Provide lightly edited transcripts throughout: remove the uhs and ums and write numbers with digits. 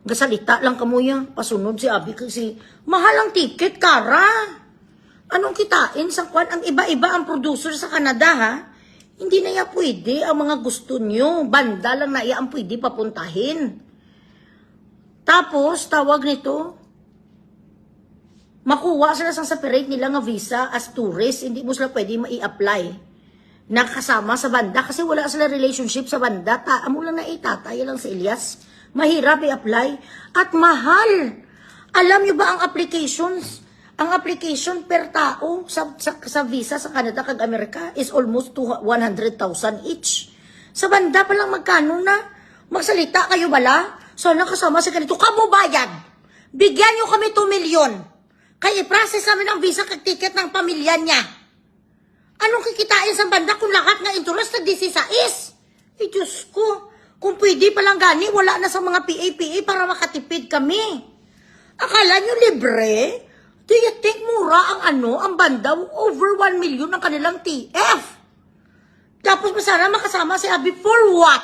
Gasalita lang kamuya. Pasunod si Abi kasi mahal ang ticket, Kara. Anong kitain sa kwan? Ang iba-iba ang producer sa Canada, ha? Hindi na iya pwede ang mga gusto nyo. Banda lang na iya ang pwede papuntahin. Tapos, tawag nito, makuha sila sa separate nila nga visa as tourist. Hindi mo sila pwede mai-apply na kasama sa banda kasi wala sila relationship sa banda. Amo lang na itatay lang si Elias. Mahirap i-apply at mahal. Alam nyo ba ang applications? Ang application per tao sa visa sa Canada kag Amerika is almost 100,000 each. Sa banda pa lang magkano na? Magsalita kayo bala? So nakasama sa ganito, kamo bayad. Bigyan nyo kami 2 milyon. Kaya i-process namin ang visa kag ticket ng pamilya niya. Anong kikitain sa banda kung lahat nga interest nag-16? Eh Diyos ko, kung pwede palang gani, wala na sa mga PA para makatipid kami. Akala nyo libre? Do you think mura ang banda? Over 1 million ang kanilang TF. Tapos sana makasama si Abby for what?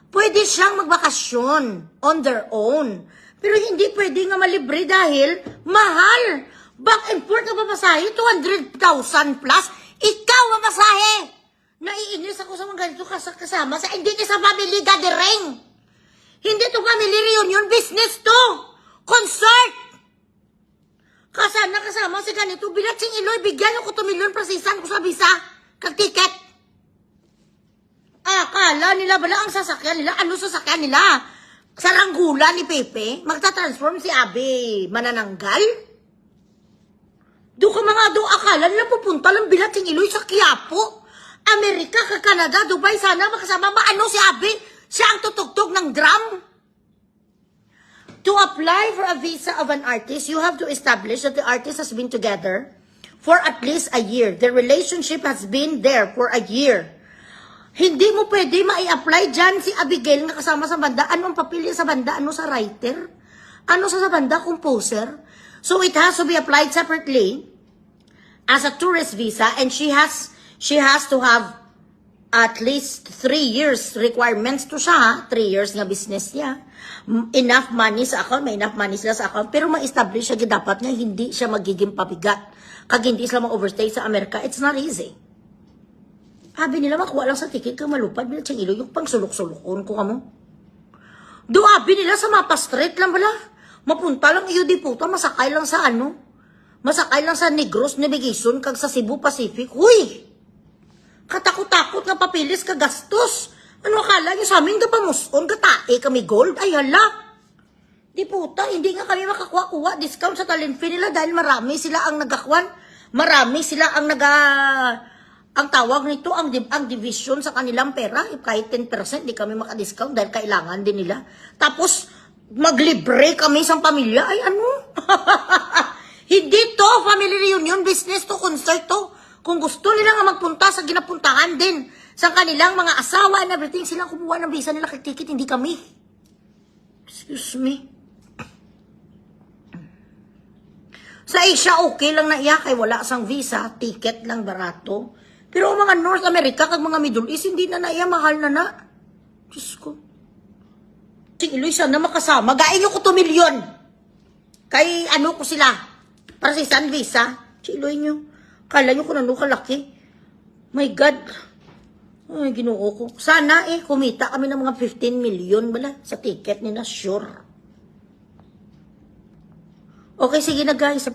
Pwede siyang magbakasyon on their own. Pero hindi pwede nga malibre dahil mahal. Back and forth na papasahe, 200,000 plus. Ikaw ang masahe. Naiinis ako sa mga ganito kasama sa hindi ka sa family gathering. Hindi to family reunion, business to. Concert. Kasana kasama si ganito, bilat sing Iloy, bigyan ko 2 milyon prasisan ko sa visa, kag ticket. Akala nila bala ang sasakyan nila, ano sasakyan nila? Saranggula ni Pepe, magta-transform si Abi manananggal? Do ka mga do, akala nila pupunta lang bilat sing Iloy sa Quiapo, Amerika, kag Canada, Dubai, sana makasama maano si Abi, siya ang tutugtog ng drum. To apply for a visa of an artist, you have to establish that the artist has been together for at least a year. The relationship has been there for a year. Hindi mo pwede mai-apply dyan si Abigail na kasama sa banda. Anong papel sa banda? Ano sa writer? Ano sa banda? Composer? So it has to be applied separately as a tourist visa, and she has to have at least 3 years requirements to siya. 3 years nga business niya. Enough money sa account, may enough money sila sa account, pero ma-establish siya dapat nga hindi siya magiging pabigat. Kag hindi sila ma-overstay sa Amerika, it's not easy. Sabi nila, makuha lang sa ticket kang malupad, bilang siyang ilo, yung pang sulok-sulokon ko kamo. Abi nila sa mapa street lang bala. Mapunta lang iyo di puta, masakay lang sa masakay lang sa Negros Navigation, kag sa Cebu Pacific. Huy! Katakot-takot nga papilis ka gastos. Ano akala niyo sa amin kapamuson, katae kami gold? Ay hala! Di puta, hindi nga kami makakuha-kuha discount sa talent fee nila dahil marami sila ang nagakwan. Marami sila ang ang tawag nito, ang division sa kanilang pera. Kahit 10% di kami makadiscount dahil kailangan din nila. Tapos, maglibre kami sa pamilya. Ay ano? Hindi to, family reunion, business to, concert to. Kung gusto nila nga magpunta sa ginapuntahan din sa kanilang mga asawa and everything, silang kumuha ng visa nila kay ticket, hindi kami. Excuse me. Sa Asia, okay lang na iya, kay wala sang visa, ticket lang barato. Pero ang mga North America, kag mga Middle East, hindi na iya, mahal na na. Diyos ko. Sing Iloy, sana makasama. Gain nyo ko 2 milyon. Kay ano ko sila, para sa isang visa. Si Iloy nyo. Kala nyo kung ano kalaki. My God. Ay, Ginoo ko. Sana kumita kami ng mga 15 million bala sa ticket nila, sure. Okay, sige na guys.